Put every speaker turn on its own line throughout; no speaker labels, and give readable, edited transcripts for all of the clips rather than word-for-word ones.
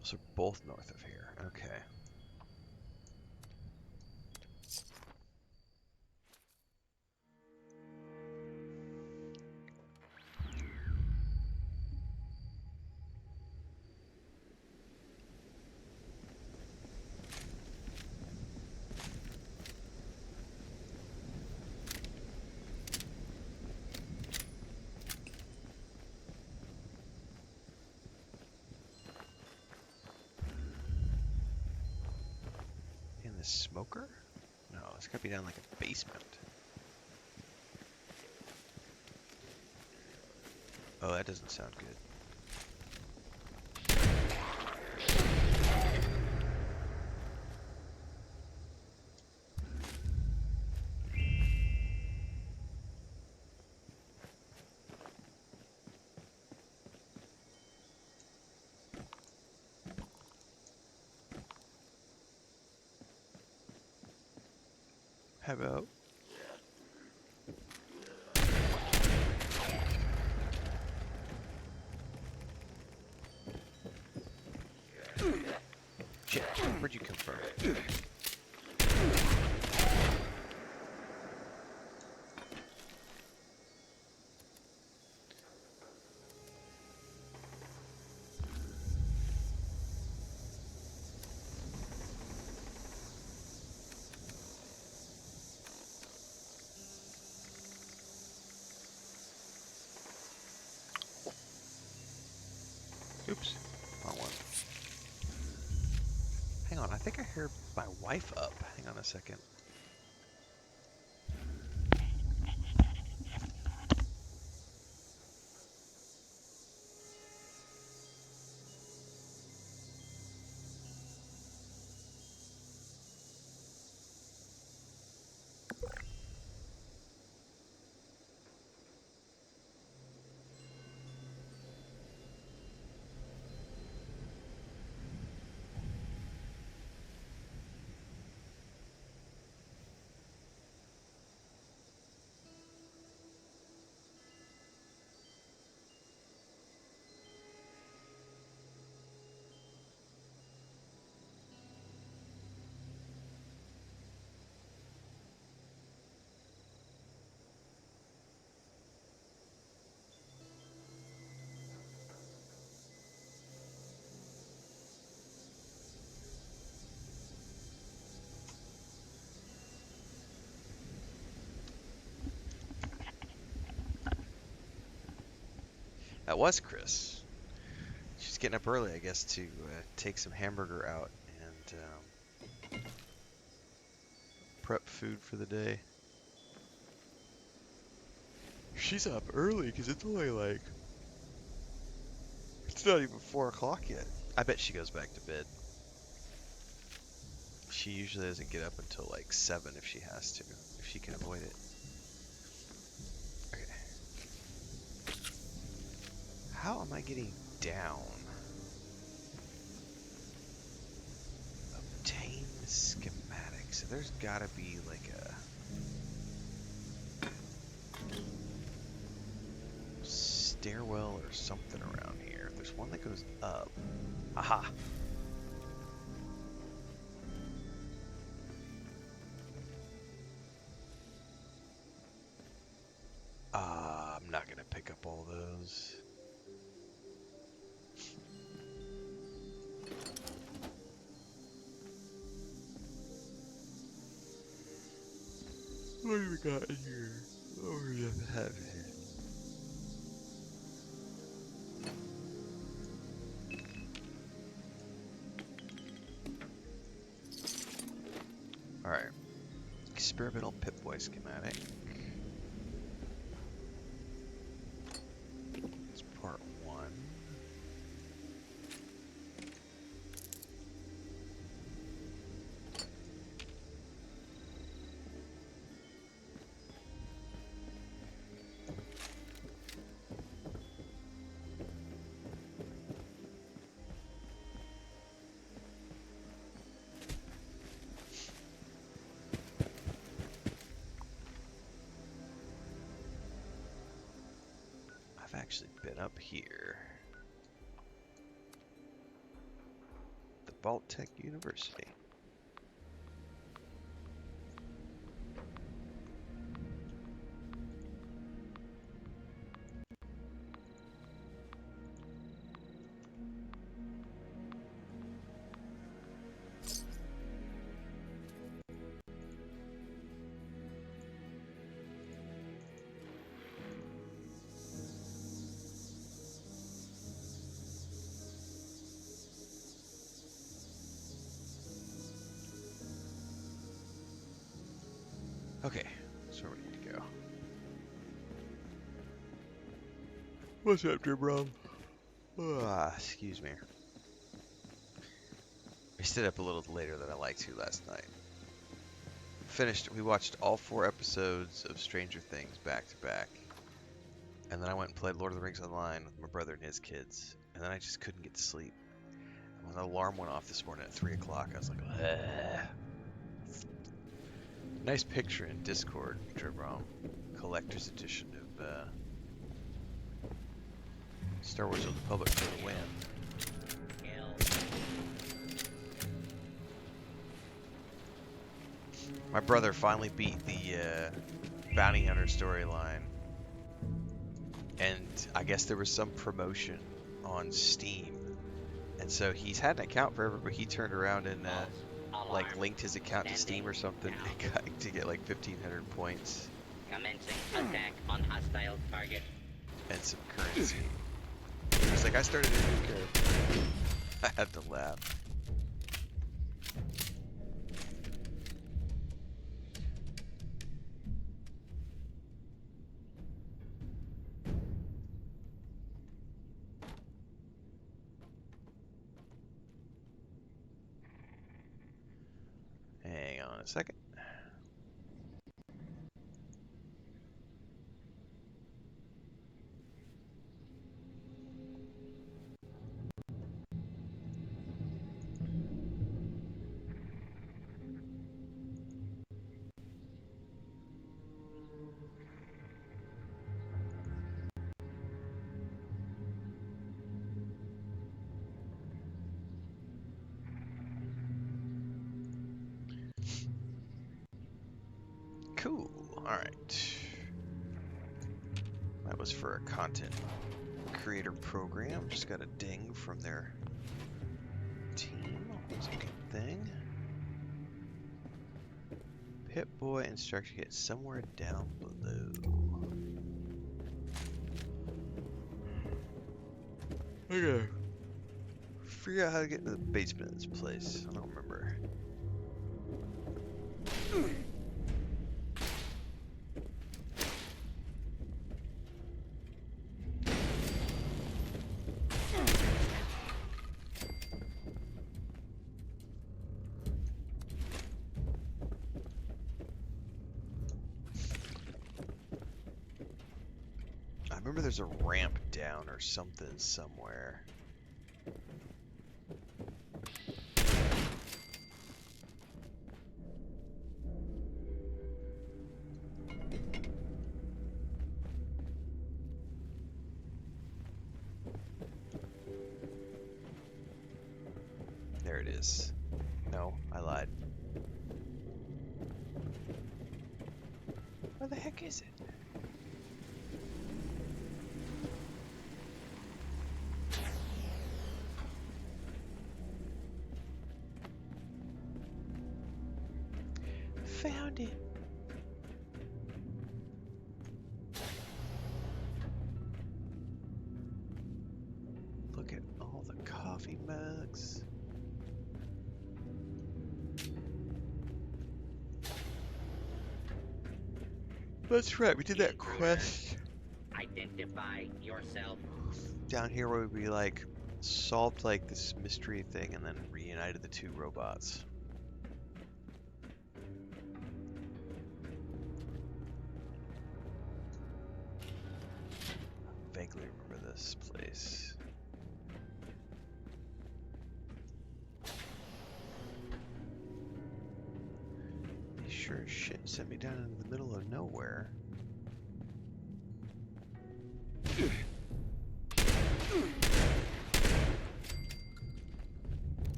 Those are both north of here. Okay. In the smoker? No, it's gotta be down like a basement. Oh, that doesn't sound good. How about? Shit, where'd you come from? Oops, wrong one. Hang on, I think I heard my wife up. Hang on a second. That was Chris. She's getting up early, I guess, to take some hamburger out and prep food for the day. She's up early because it's only like... It's not even 4 o'clock yet. I bet she goes back to bed. She usually doesn't get up until like 7 if she has to, if she can avoid it. Okay. How am I getting down? Obtain schematic. So there's gotta be like a stairwell or something around here. There's one that goes up. Aha! knows? What do we got in here? What do we have here? Alright. Experimental Pip-Boy schematic. It's part 1. I've actually been up here. The Vault Tech University. Okay, that's where we need to go. What's up, dear bro? Excuse me. I stayed up a little later than I liked to last night. We watched all 4 episodes of Stranger Things back to back. And then I went and played Lord of the Rings Online with my brother and his kids. And then I just couldn't get to sleep. And when the alarm went off this morning at 3 o'clock, I was like, ugh. Nice picture in Discord, Dribrom. Collector's edition of Star Wars: Old Republic for the win. My brother finally beat the Bounty Hunter storyline. And I guess there was some promotion on Steam. And so he's had an account forever, but he turned around and like linked his account to Steam or something to get like 1,500 points.
Commencing attack on hostile target.
And some currency. He was like, I started a new character. I had to laugh. Hang on a second. Cool. Alright. That was for a content creator program. Just got a ding from their team. Always a good thing. Pip-Boy instructor kit somewhere down below. Okay. Figure out how to get into the basement of this place. I don't remember. I remember there's a ramp down or something somewhere. There it is. No, I lied. Where the heck is it? found it. Look at all the coffee mugs. That's right, we did that quest
Identify yourself.
down here where we like solved like this mystery thing and then reunited the two robots. I vaguely remember this place. They sure as shit sent me down into the middle of nowhere.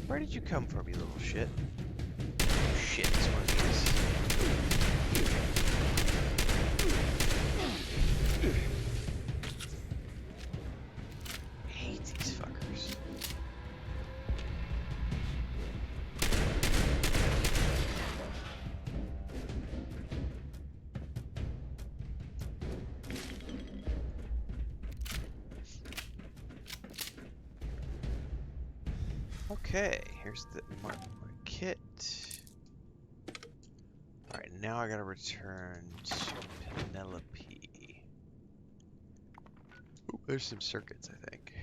Where did you come from, you little shit? Oh, shit, it's one of these. I hate these fuckers. Okay, here's the my kit. Alright, now I gotta return to Penelope. Ooh, there's some circuits, I think.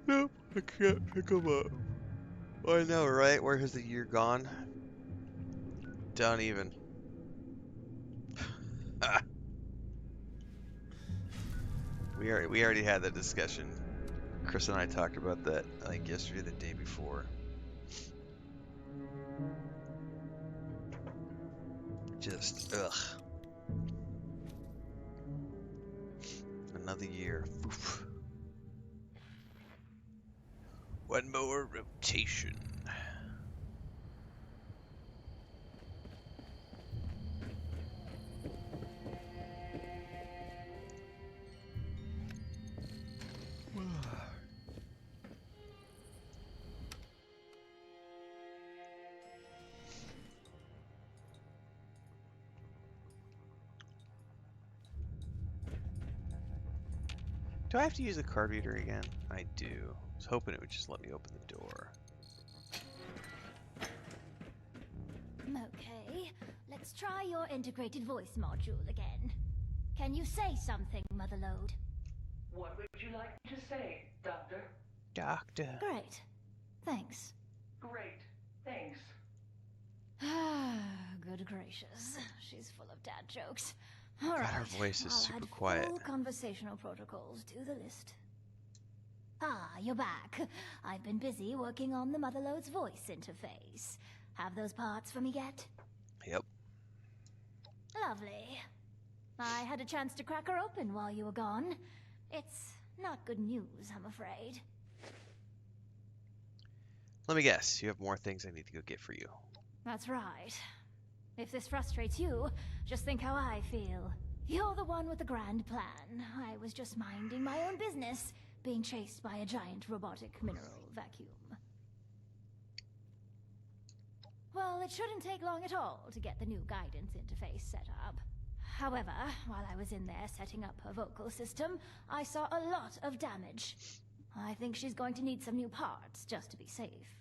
Nope, I can't pick them up. I know, right? Where has the year gone? Don't even. We already had that discussion. Chris and I talked about that, I think yesterday, the day before. Just, ugh. Another year. Oof. One more rotation. Do I have to use the card reader again? I do. I was hoping it would just let me open the door.
Okay, let's try your integrated voice module again. Can you say something, Motherlode?
What would you like to say, Doctor?
Doctor.
Great. Thanks.
Great, thanks.
Good gracious. She's full of dad jokes. All
God,
right.
her voice is
I'll
super
add
quiet.
full conversational protocols to the list. Ah, you're back. I've been busy working on the Motherlode's voice interface. Have those parts for me yet?
Yep.
Lovely. I had a chance to crack her open while you were gone. It's not good news, I'm afraid.
Let me guess. You have more things I need to go get for you.
That's right. If this frustrates you, just think how I feel. You're the one with the grand plan. I was just minding my own business, being chased by a giant robotic mineral vacuum. Well, it shouldn't take long at all to get the new guidance interface set up. However, while I was in there setting up her vocal system, I saw a lot of damage. I think she's going to need some new parts just to be safe.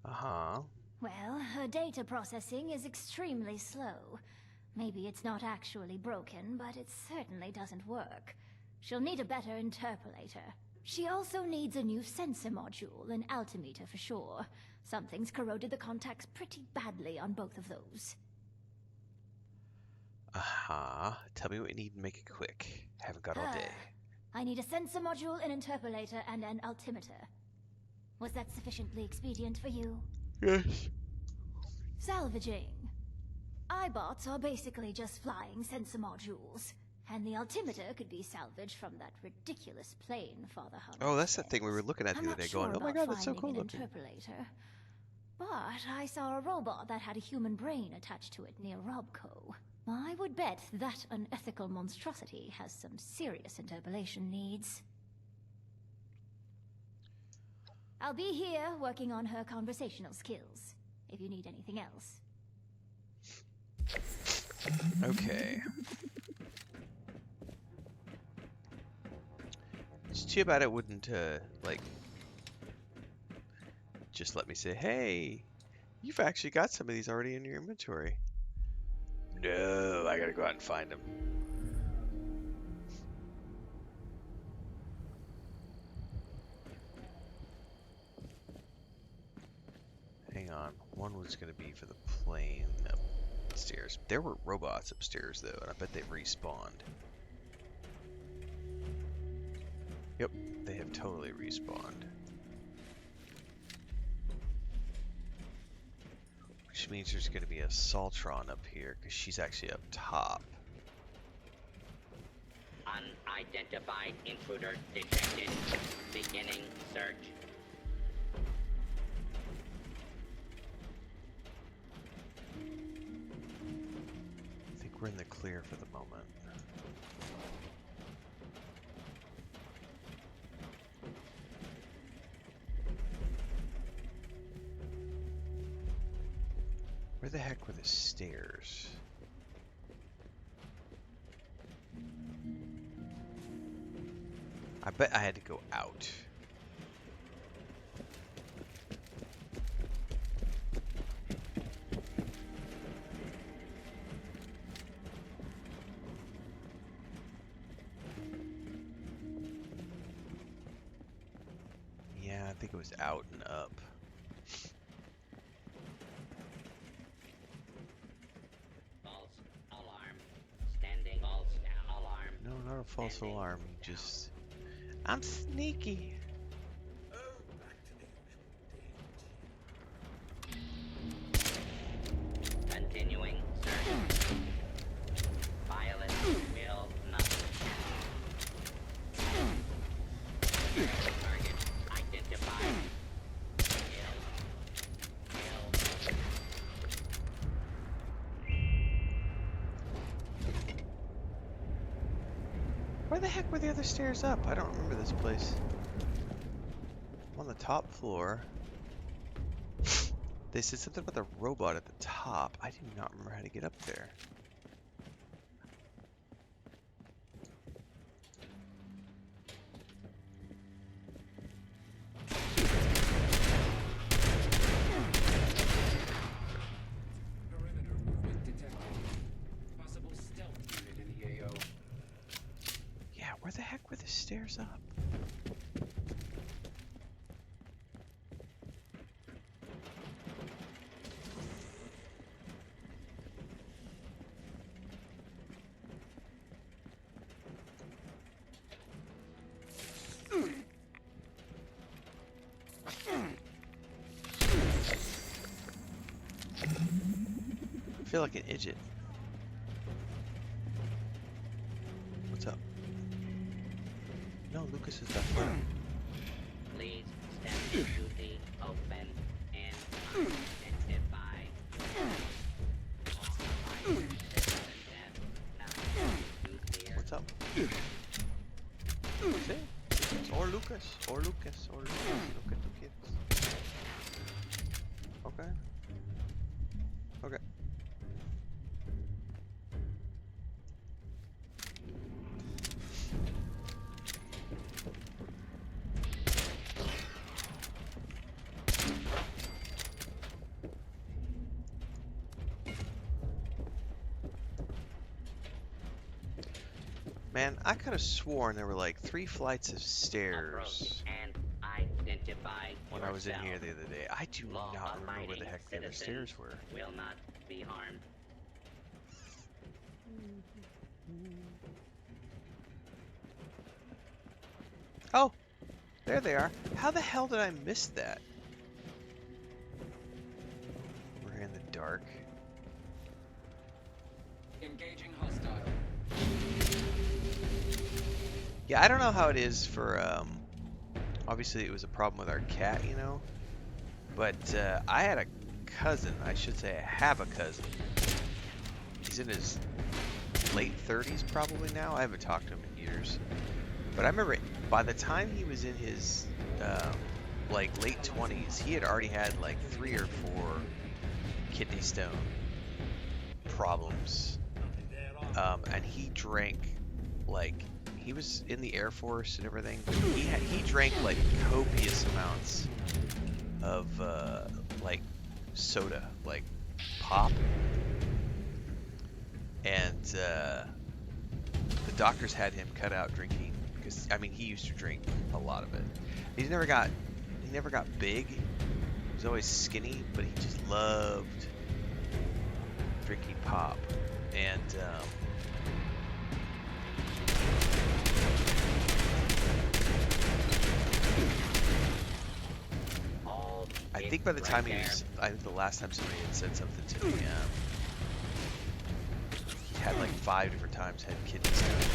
Uh-huh.
Well, her data processing is extremely slow. Maybe it's not actually broken, but it certainly doesn't work. She'll need a better interpolator. She also needs a new sensor module, an altimeter for sure. Something's corroded the contacts pretty badly on both of those.
Uh-huh. Tell me what you need and make it quick. Haven't got all day.
I need a sensor module, an interpolator, and an altimeter. Was that sufficiently expedient for you?
Yes.
Salvaging. iBots are basically just flying sensor modules, and the altimeter could be salvaged from that ridiculous plane Father Hunt.
Oh, that's that thing we were looking at
I'm
the
not
other day
sure
going, oh my
about
god, that's so
finding
cool
an
looking.
interpolator, but I saw a robot that had a human brain attached to it near Robco. I would bet that unethical monstrosity has some serious interpolation needs. I'll be here working on her conversational skills, if you need anything else.
Okay. It's too bad it wouldn't, like, just let me say, hey, you've actually got some of these already in your inventory. No, I gotta go out and find them. Hang on, one was gonna be for the plane upstairs. There were robots upstairs though, and I bet they've respawned. Yep, they have totally respawned. Which means there's gonna be a Saltron up here, because she's actually up top.
Unidentified intruder detected. Beginning search.
I think we're in the clear for the moment. Where the heck were the stairs? I bet I had to go out. Yeah, I think it was out and up.
False alarm. Standing false alarm.
No, not a false
Standing
alarm. You
down.
just... I'm sneaky.
Continuing search. Violet will not. Target identified. Kill.
Where the heck were the other stairs up? I don't remember this place. I'm on the top floor. They said something about the robot at the top. I do not remember how to get up there.
Perimeter movement detected. Possible stealth unit in the AO.
Yeah, where the heck were the stairs up? I feel like an idiot. What's up? No, Lucas is back there.
Please step into the open and identify.
What's up? See? Or Lucas. Or Lucas. Or Lucas. Look at the kids. Okay. Okay. Man, I could have sworn there were like 3 flights of
Approach
stairs
and identify
when I was in here
yourself.
the other day. I do not remember where the
Law-abiding
heck the other
citizens
stairs were.
will not be harmed.
Oh, there they are. How the hell did I miss that? We're in the dark.
Engaging hostile.
Yeah, I don't know how it is for, obviously it was a problem with our cat, you know? But, I had a cousin, I should say I have a cousin. He's in his late 30s probably now. I haven't talked to him in years. But I remember by the time he was in his, like, late 20s, he had already had, like, 3 or 4 kidney stone problems. And he drank, like, he was in the Air Force and everything. He drank like copious amounts of like soda, like pop, and the doctors had him cut out drinking because I mean he used to drink a lot of it. He never got big. He was always skinny, but he just loved drinking pop, and I think by the time he was, I think the last time somebody had said something to me, he had like 5 different times had kidney stones.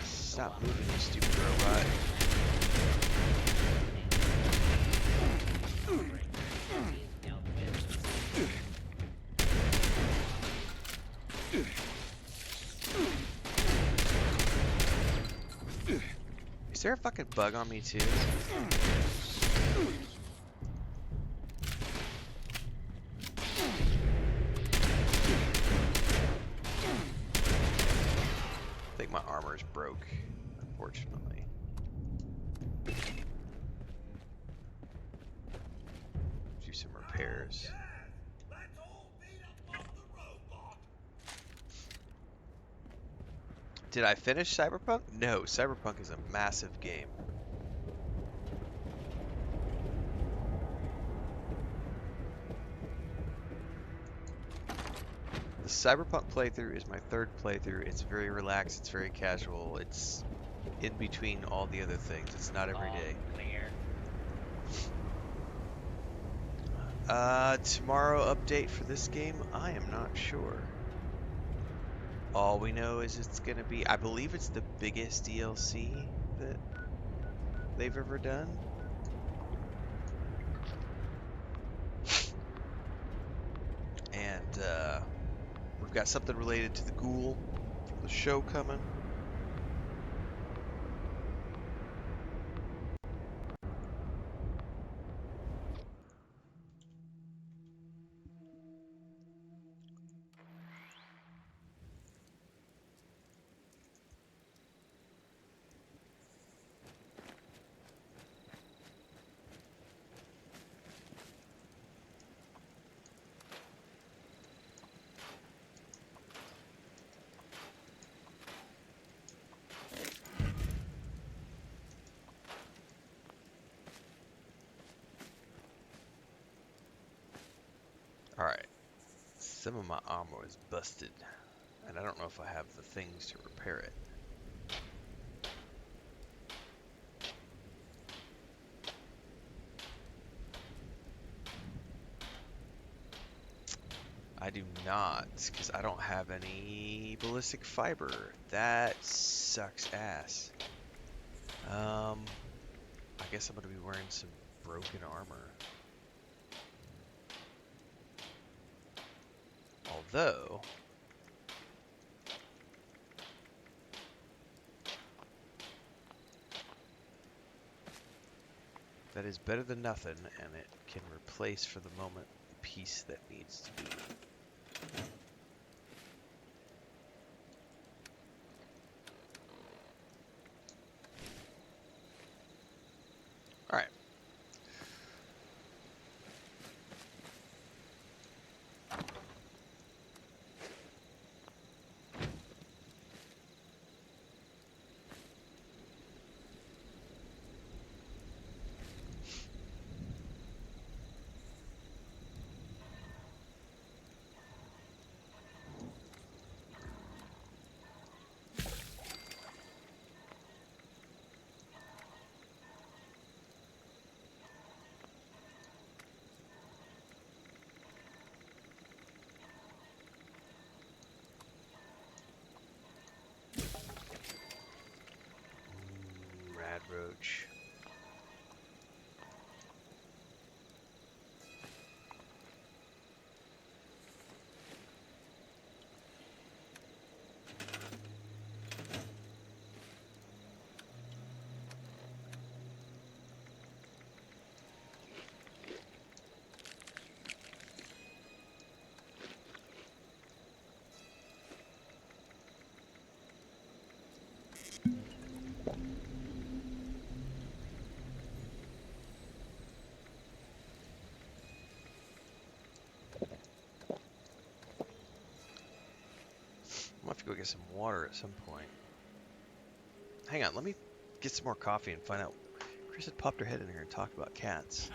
Stop moving, you stupid robot. Is there a fucking bug on me too? I think my armor is broke, unfortunately. Do some repairs. Did I finish Cyberpunk? No, Cyberpunk is a massive game. The Cyberpunk playthrough is my 3rd playthrough. It's very relaxed, it's very casual, it's in between all the other things. It's not every day.
Clear.
Tomorrow update for this game? I am not sure. All we know is it's gonna be, I believe it's the biggest DLC that they've ever done. And, we've got something related to the ghoul from the show coming. Alright. Some of my armor is busted, and I don't know if I have the things to repair it. I do not, because I don't have any ballistic fiber. That sucks ass. I guess I'm gonna be wearing some broken armor. Although, that is better than nothing, and it can replace for the moment the piece that needs to be. Alright. roach. I'll have to go get some water at some point. Hang on, let me get some more coffee and find out. Chris had popped her head in here and talked about cats.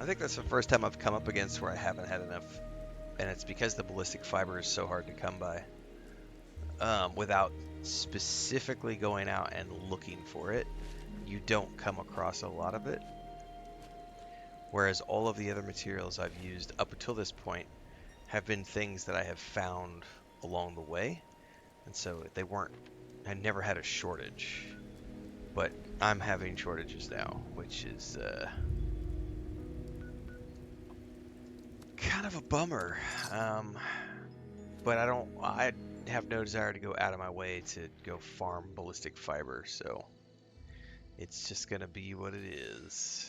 I think that's the first time I've come up against where I haven't had enough, and it's because the ballistic fiber is so hard to come by. Without specifically going out and looking for it, you don't come across a lot of it. Whereas all of the other materials I've used up until this point have been things that I have found along the way, and so they weren't, I never had a shortage. But I'm having shortages now, which is kind of a bummer. But I have no desire to go out of my way to go farm ballistic fiber, so it's just gonna be what it is.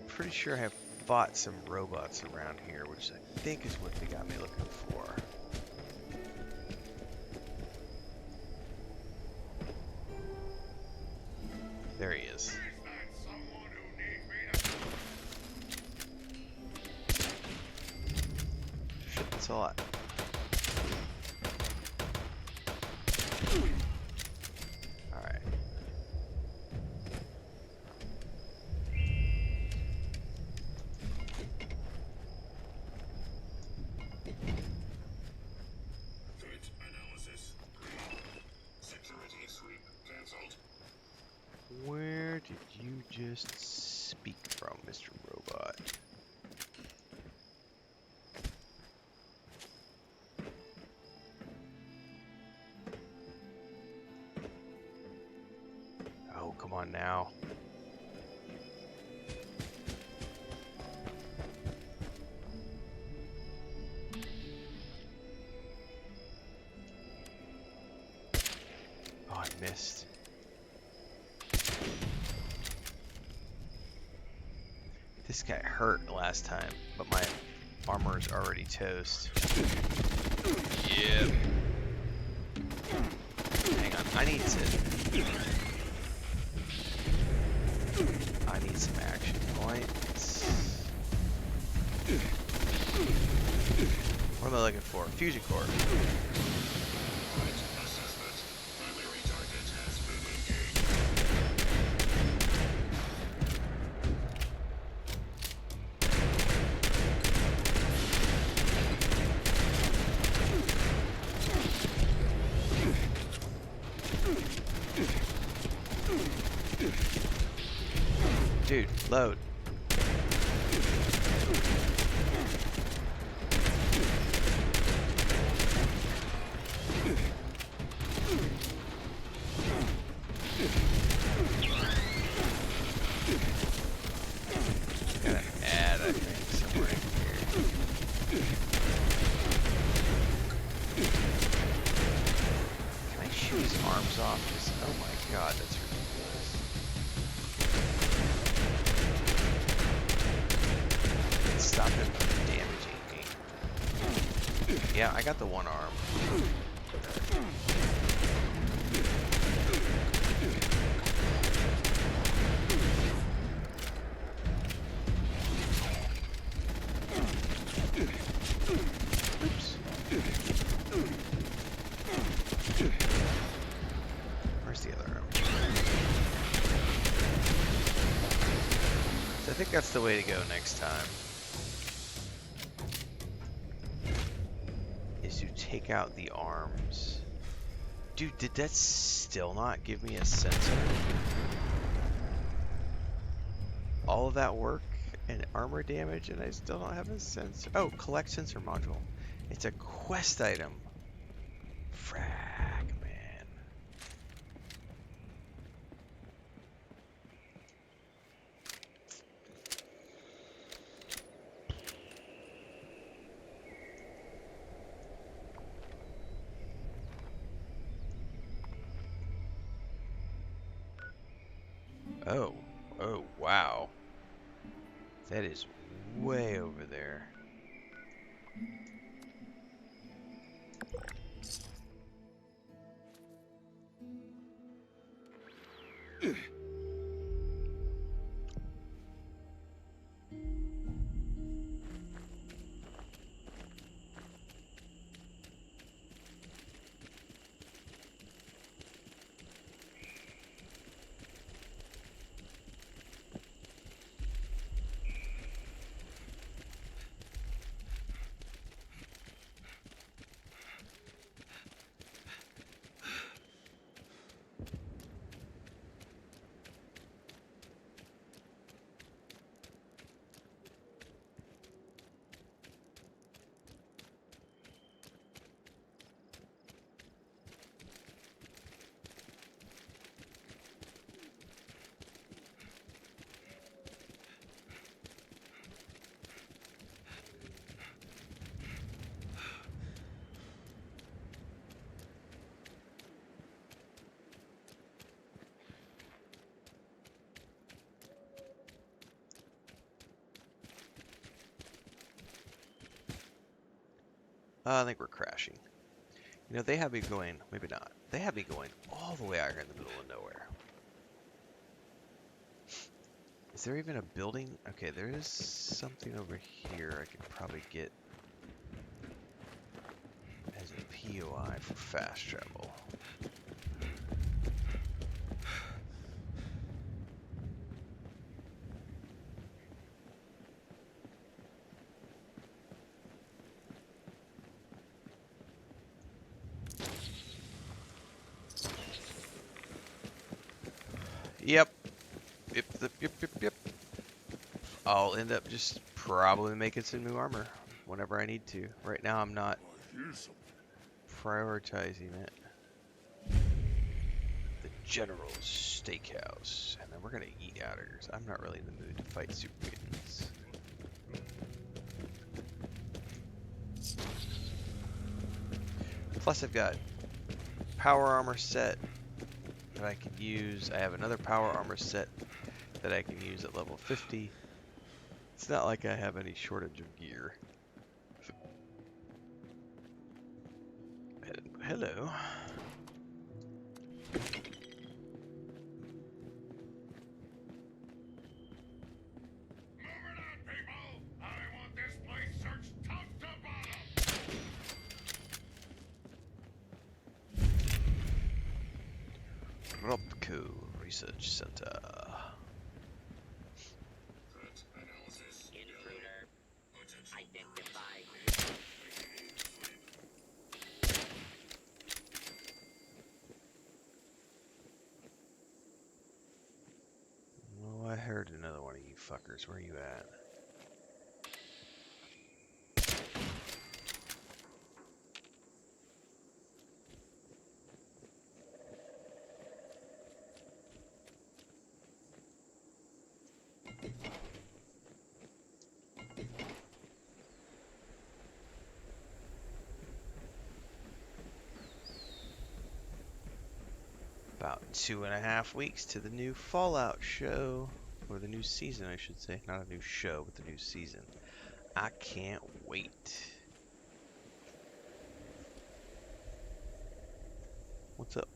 Pretty sure I have fought some robots around here, which I think is what they got me looking for. There he is. Shit, that's a lot. Alright. Where did you just speak from, Mr. Robot? Oh, come on now. Oh, I missed. This guy hurt last time, but my armor is already toast. Yep. Hang on, I need some action points. What am I looking for? Fusion core. Dude, load. Gotta add, I think, somewhere in here. Can I shoot his arms off? Oh my god, that's ridiculous. Stop him from damaging me. Yeah, I got the one arm. Oops. Where's the other arm? So I think that's the way to go next time. Is to take out the arms. Dude, did that still not give me a sensor? All of that work and armor damage and I still don't have a sensor. Oh, collect sensor module. It's a quest item. Frag, man. Oh, wow. That is way over there. I think we're crashing. You know, they have me going, maybe not. They have me going all the way out here in the middle of nowhere. Is there even a building? Okay, there is something over here I could probably get as a POI for fast travel. Yep. Yep. I'll end up just probably making some new armor whenever I need to. Right now I'm not prioritizing it. The General's Steakhouse. And then we're gonna eat out of here. I'm not really in the mood to fight super mutants. Plus I've got power armor set that I can use. I have another power armor set that I can use at level 50. It's not like I have any shortage of gear. Hello. Robco Research Center.
Intruder identified.
Oh, I heard another one of you fuckers. Where are you at? About 2.5 weeks to the new Fallout show. Or the new season, I should say. Not a new show, but the new season. I can't wait. What's up?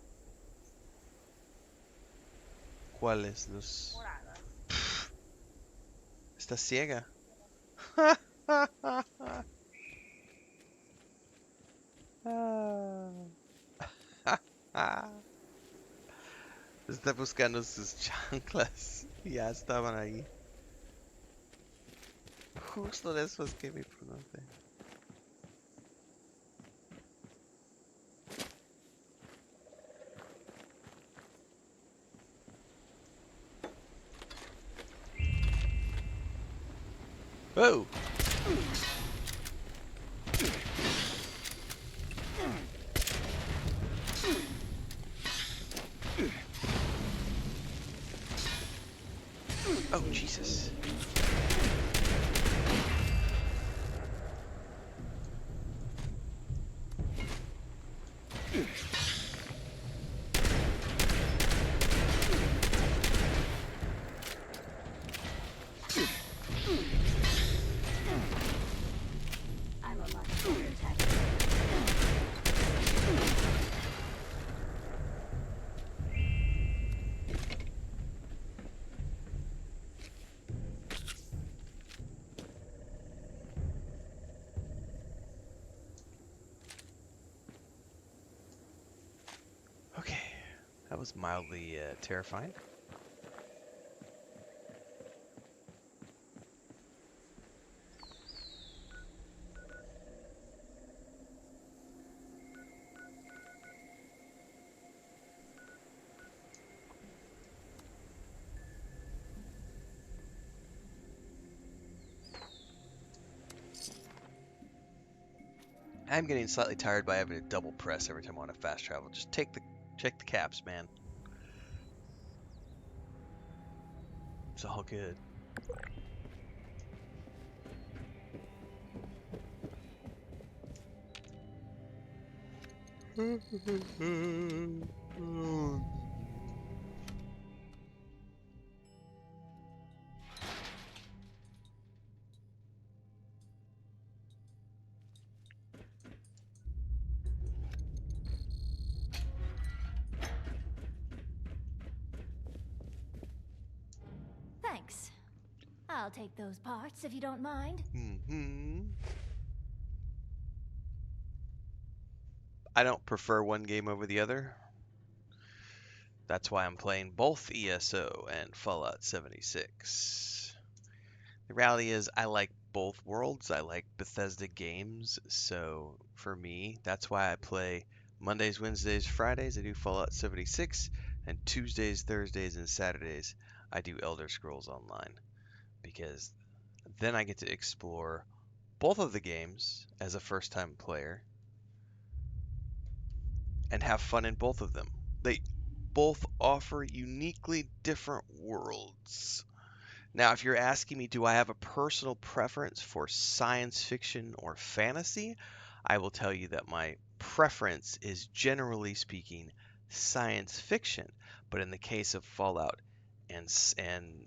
¿Cuáles los...? Estás ciega. Está buscando sus chanclas. Ya estaban ahí. Justo después que me pregunté. Oh! Oh, Jesus.
I'm a much better attacker.
Okay. That was mildly terrifying. I'm getting slightly tired by having to double press every time I want to fast travel. Just check the caps, man. It's all good.
Thanks. I'll take those parts if you don't mind.
I don't prefer one game over the other. That's why I'm playing both ESO and Fallout 76. The reality is I like both worlds. I like Bethesda games, so for me, that's why I play Mondays, Wednesdays, Fridays, I do Fallout 76, and Tuesdays, Thursdays, and Saturdays, I do Elder Scrolls Online. Because then I get to explore both of the games as a first-time player and have fun in both of them. They both offer uniquely different worlds. Now, if you're asking me, do I have a personal preference for science fiction or fantasy? I will tell you that my preference is, generally speaking, science fiction. But in the case of Fallout and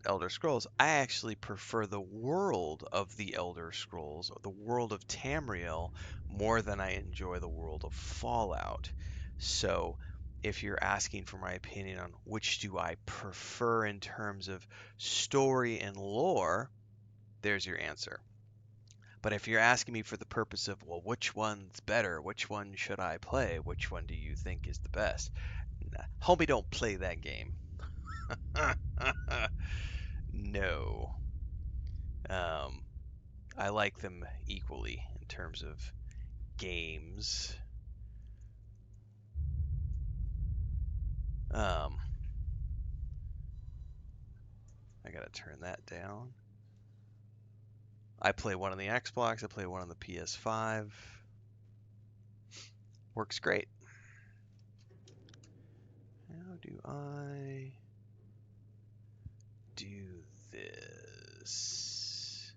Elder Scrolls, I actually prefer the world of the Elder Scrolls, or the world of Tamriel, more than I enjoy the world of Fallout. So, if you're asking for my opinion on which do I prefer in terms of story and lore, there's your answer. But if you're asking me for the purpose of, well, which one's better? Which one should I play? Which one do you think is the best? Nah, homie, don't play that game. No. Um, I like them equally in terms of games. Um, I gotta turn that down. I play one on the Xbox. I play one on the PS5. Works great. How do I do this?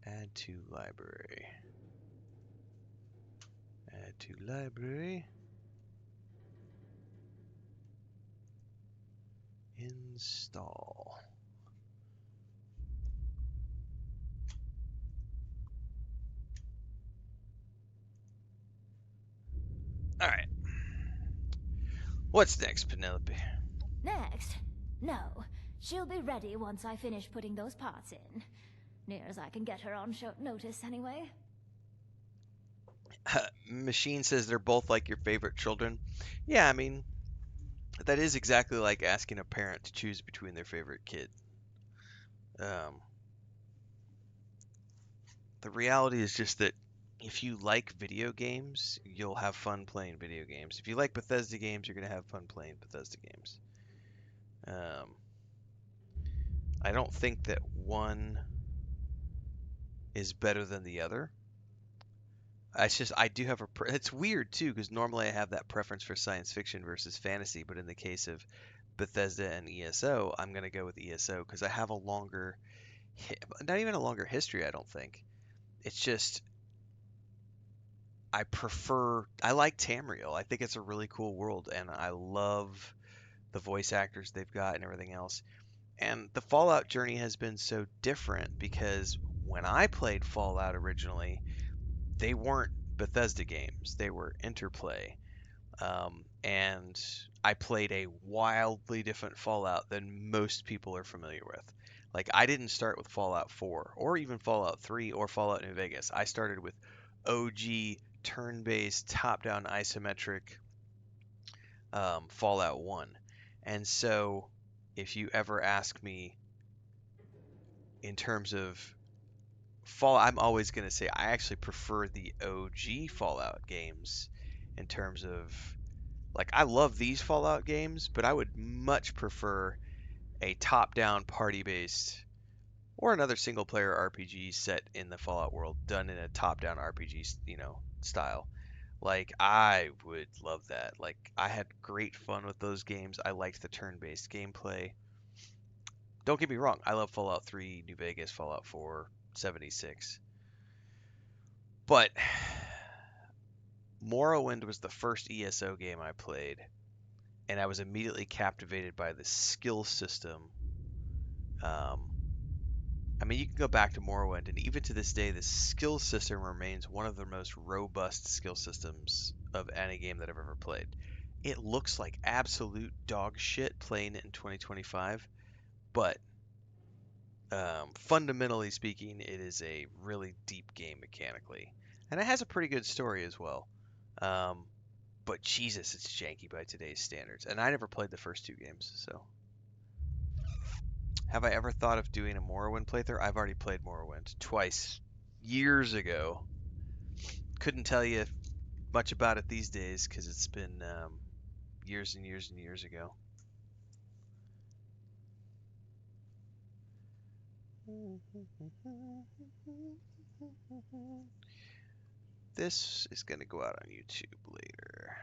Add to library. Add to library. Install. All right. What's next, Penelope?
Next? No. She'll be ready once I finish putting those parts in. Near as I can get her on short notice, anyway.
Machine says they're both like your favorite children. Yeah, I mean, that is exactly like asking a parent to choose between their favorite kid. Um, the reality is just that if you like video games, you'll have fun playing video games. If you like Bethesda games, you're going to have fun playing Bethesda games. Um, I don't think that one is better than the other. It's just I do have it's weird too because normally I have that preference for science fiction versus fantasy, but in the case of Bethesda and ESO, I'm gonna go with ESO because I have a longer, not even a longer history. I don't think it's just I like Tamriel. I think it's a really cool world, and I love the voice actors they've got and everything else. And the Fallout journey has been so different because when I played Fallout originally, they weren't Bethesda games; they were Interplay. And I played a wildly different Fallout than most people are familiar with. Like, I didn't start with Fallout 4 or even Fallout 3 or Fallout New Vegas. I started with OG turn based, top down isometric Fallout 1. And so, if you ever ask me in terms of Fallout, I'm always going to say I actually prefer the OG Fallout games in terms of like I love these Fallout games, but I would much prefer a top-down party-based or another single-player RPG set in the Fallout world done in a top-down RPG, style. Like I would love that. Like I had great fun with those games. I liked the turn-based gameplay. Don't get me wrong, I love Fallout 3, New Vegas, Fallout 4, 76. But Morrowind was the first ESO game I played, and I was immediately captivated by the skill system. Um, I mean, you can go back to Morrowind, and even to this day, the skill system remains one of the most robust skill systems of any game that I've ever played. It looks like absolute dog shit playing it in 2025, but fundamentally speaking, it is a really deep game mechanically, and it has a pretty good story as well. Um, but Jesus, it's janky by today's standards, and I never played the first two games, so. Have I ever thought of doing a Morrowind playthrough? I've already played Morrowind twice, years ago. Couldn't tell you much about it these days because it's been years and years and years ago. This is going to go out on YouTube later.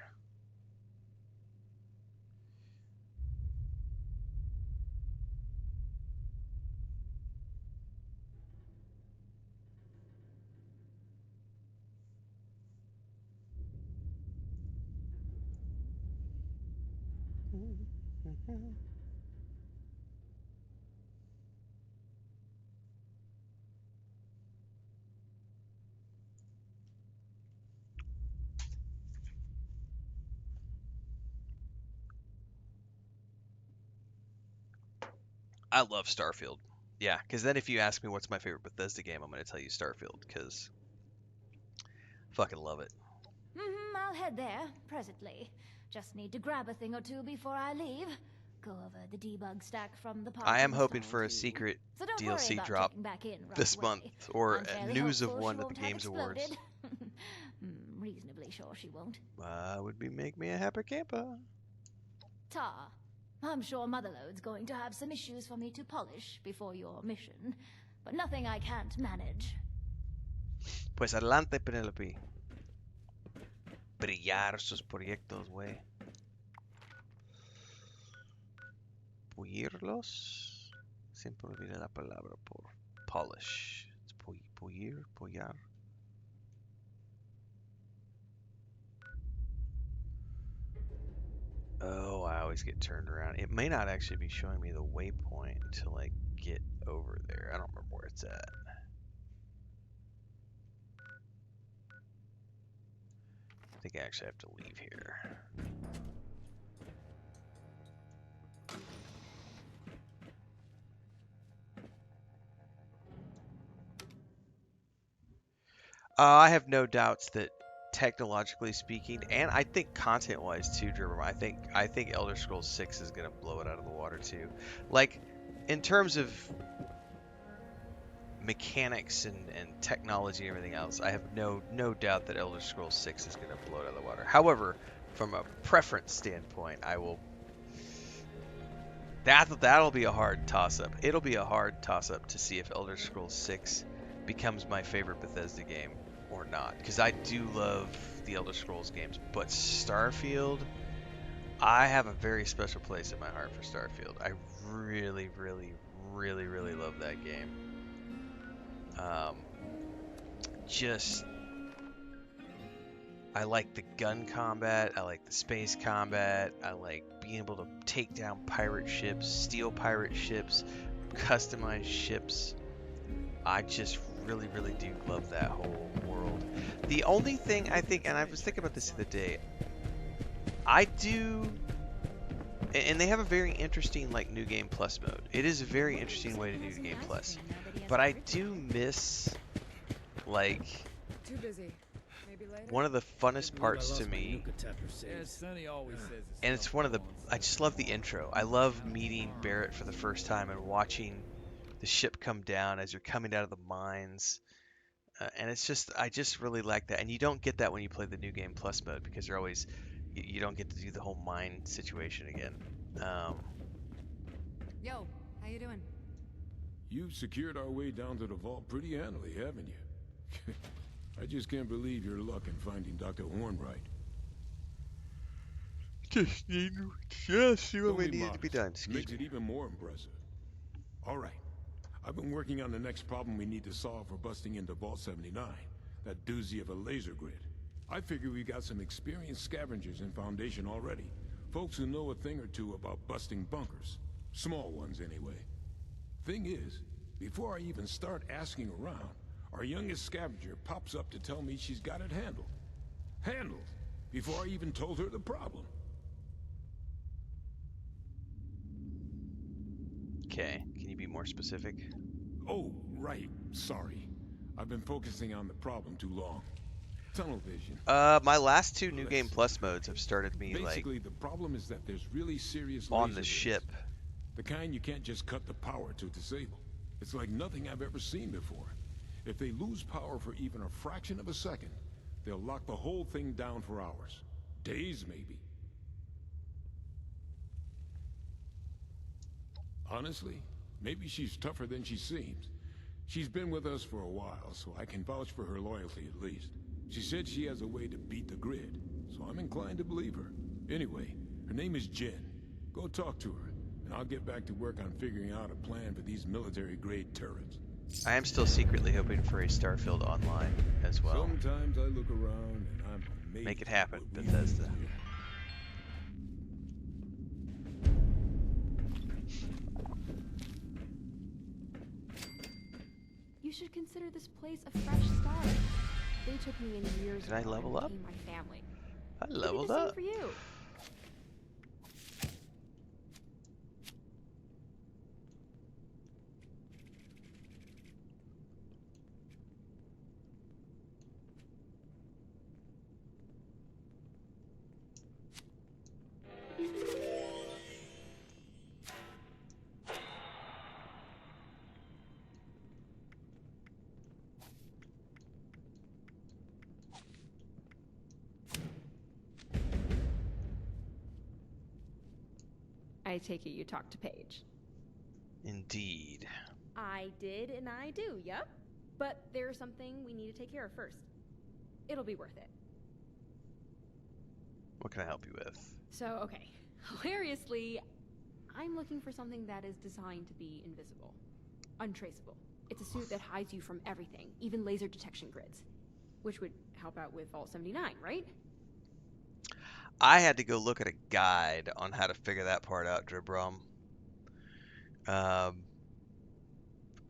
I love Starfield. Yeah, because then if you ask me what's my favorite Bethesda game, I'm going to tell you Starfield because Fucking love it.
I'll head there presently. Just need to grab a thing or two before I leave. Go over the debug stack from the
I am
parking
hoping
stall,
for a
too.
secret
So don't worry
DLC
about
drop
checking back in right
this
away.
month, or
I'm fairly
news of
hopeful
one
she
at the
won't have
Games Awards.
exploded. Reasonably sure she won't.
Would be make me a happy camper.
Ta. I'm sure Motherlode's going to have some issues for me to polish before your mission, but nothing I can't manage.
Pues adelante, Penelope. Brillar sus proyectos, güey. Pulirlos. Siempre olvidé la palabra por polish. It's pullar. Oh, I always get turned around. It may not actually be showing me the waypoint until I get over there. I don't remember where it's at. I think I actually have to leave here. I have no doubts that technologically speaking, and I think content-wise too, Drummer, I think Elder Scrolls 6 is gonna blow it out of the water too. Like, in terms of mechanics and technology and everything else, I have no doubt that Elder Scrolls 6 is gonna blow it out of the water. However, from a preference standpoint, I will. That'll be a hard toss-up. It'll be a hard toss-up to see if Elder Scrolls 6 becomes my favorite Bethesda game or not, because I do love the Elder Scrolls games, but Starfield, I have a very special place in my heart for Starfield. I really love that game. I like the gun combat, I like the space combat, I like being able to take down pirate ships, steal pirate ships, customize ships. I just really do love that whole world. The only thing I think, and I was thinking about this the other day, I do, and they have a very interesting like New Game Plus mode. It is a very interesting way to do New Game Plus, but I do miss like
Too busy. Maybe later.
one of the funnest parts to me, and it's one of the, I just love the intro. I love meeting Barrett for the first time and watching the ship come down as you're coming out of the mines, and it's just, I just really like that. And you don't get that when you play the New Game Plus mode, because they're always, you don't get to do the whole mine situation again.
Yo, how you doing?
You've secured our way down to the vault pretty handily, haven't you? I just can't believe your luck in finding Dr. Hornbright.
Just need see what
Only
needed to be
modest.
done. Excuse
Makes
me.
it even more impressive. All right. I've been working on the next problem we need to solve for busting into Vault 79. That doozy of a laser grid. I figure we got some experienced scavengers in Foundation already. Folks who know a thing or two about busting bunkers. Small ones, anyway. Thing is, before I even start asking around, our youngest scavenger pops up to tell me she's got it handled. Handled! Before I even told her the problem.
Okay, can you be more specific?
Oh, right. Sorry. I've been focusing on the problem too long. Tunnel vision.
My last two New Game Plus modes have started me like
Basically, the problem is that there's really serious
on
laser
the
grids.
ship.
The kind you can't just cut the power to disable. It's like nothing I've ever seen before. If they lose power for even a fraction of a second, they'll lock the whole thing down for hours. Days, maybe. Honestly, maybe she's tougher than she seems. She's been with us for a while, so I can vouch for her loyalty at least. She said she has a way to beat the grid, so I'm inclined to believe her. Anyway, her name is Jen. Go talk to her, and I'll get back to work on figuring out a plan for these military-grade turrets.
I am still secretly hoping for a Starfield Online as well.
Sometimes I look around and I'm amazed.
Make it happen,
at what we
Bethesda.
do here.
You should consider this place a fresh start. They took me in years
Did I
ago
level
and
up?
became my family.
I
Could be
leveled
the same
up.
for you. I take it you talked to Paige.
Indeed.
I did and I do, yep. But there's something we need to take care of first. It'll be worth it.
What can I help you with?
So, okay. Hilariously, I'm looking for something that is designed to be invisible. Untraceable. It's a suit that hides you from everything, even laser detection grids. Which would help out with Vault 79, right?
I had to go look at a guide on how to figure that part out, Dribrum.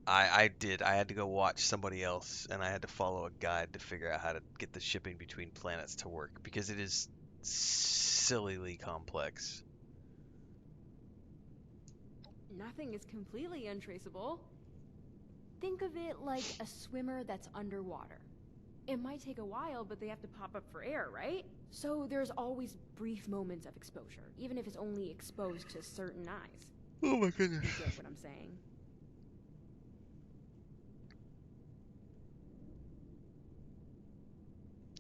I did. I had to go watch somebody else, and I had to follow a guide to figure out how to get the shipping between planets to work, because it is sillily complex.
Nothing is completely untraceable. Think of it like a swimmer that's underwater. It might take a while, but they have to pop up for air, right? So there's always brief moments of exposure, even if it's only exposed to certain eyes.
Oh my goodness.
You get what I'm saying?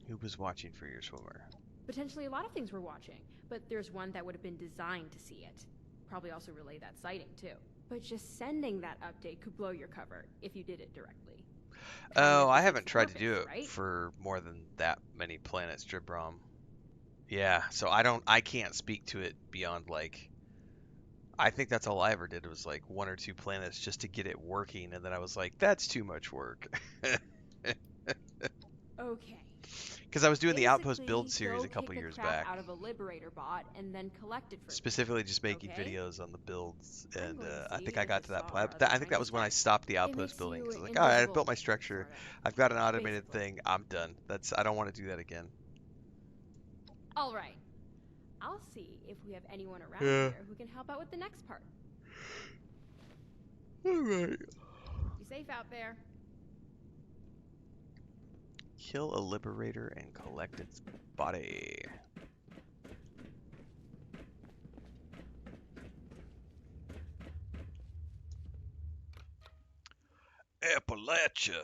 Who was watching for your swimmer?
Potentially a lot of things we're watching, but there's one that would have been designed to see it. Probably also relay that sighting, too. But just sending that update could blow your cover if you did it directly.
Oh, I
defeats
haven't
the
tried to
purpose,
do it
right?
for more than that many planets, Dribrom. Yeah, so I can't speak to it beyond, like, I think that's all I ever did was like 1 or 2 planets just to get it working, and then I was like, that's too much work.
Okay.
Because I was doing the Outpost build
Basically,
series
go
a couple
kick the
years
crap
back,
out of a Liberator bot and then collect it for me.
specifically just making
Okay.
videos on the builds,
I'm
and
going to
I
see
think I
if
got
this
to that
saw
point.
our other
I think that
tiny
was when I
speck.
stopped the
It
Outpost
makes
building,
you
because I was like, all right, I've built
invisible,
my structure,
sorta.
I've got an automated
Basically.
thing, I'm done. I don't want to do that again.
All right. I'll see if we have anyone around
Yeah.
here who can help out with the next part.
All right.
You safe out there?
Kill a Liberator and collect its body. Appalachia.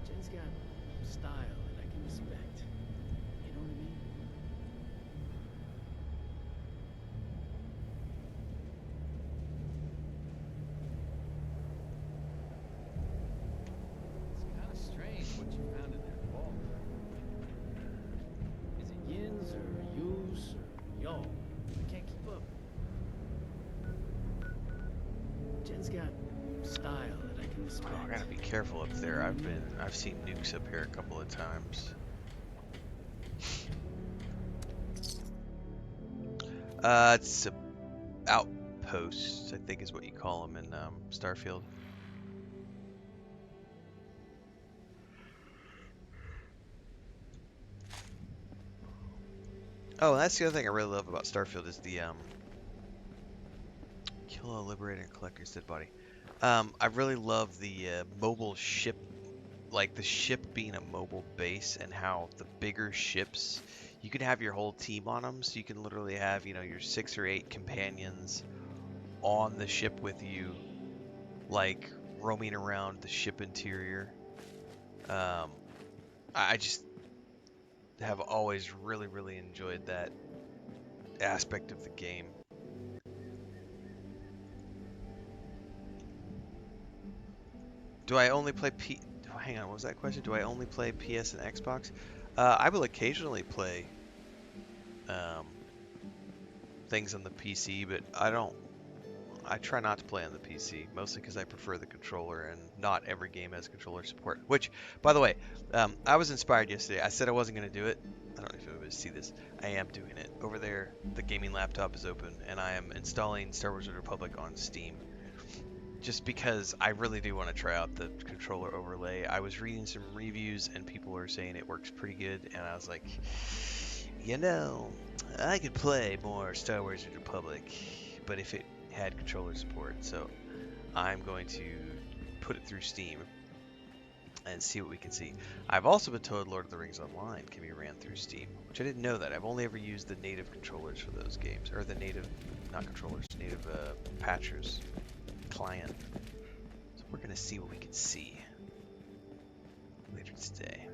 Jen's got style that I can respect. You know what I mean? It's kind of strange what you found in that vault. Is it yins or yous or y'all? I can't keep up. Jen's got style that I can respect.
Oh, I gotta be careful up there. I've seen nukes up here a couple of times. It's a outpost, I think is what you call them in Starfield. Oh, that's the other thing I really love about Starfield is the kill a Liberator and collect your dead body. I really love the mobile ship, like the ship being a mobile base, and how the bigger ships, you can have your whole team on them, so you can literally have, you know, your 6 or 8 companions on the ship with you, like roaming around the ship interior. I just have always really enjoyed that aspect of the game. Do I only play hang on, what was that question? Do I only play PS and Xbox? I will occasionally play things on the PC, but I try not to play on the PC, mostly because I prefer the controller, and not every game has controller support. Which, by the way, I was inspired yesterday. I said I wasn't going to do it. I don't know if you'll be able to see this. I am doing it. Over there, the gaming laptop is open, and I am installing Star Wars: The Republic on Steam. just because I really do want to try out the controller overlay. I was reading some reviews and people were saying it works pretty good, and I was like, you know, I could play more Star Wars Age of Republic, but if it had controller support. So I'm going to put it through Steam and see what we can see. I've also been told Lord of the Rings Online can be ran through Steam, which I didn't know that. I've only ever used the native controllers for those games, or the native, not controllers, native patchers client. So we're gonna see what we can see later today.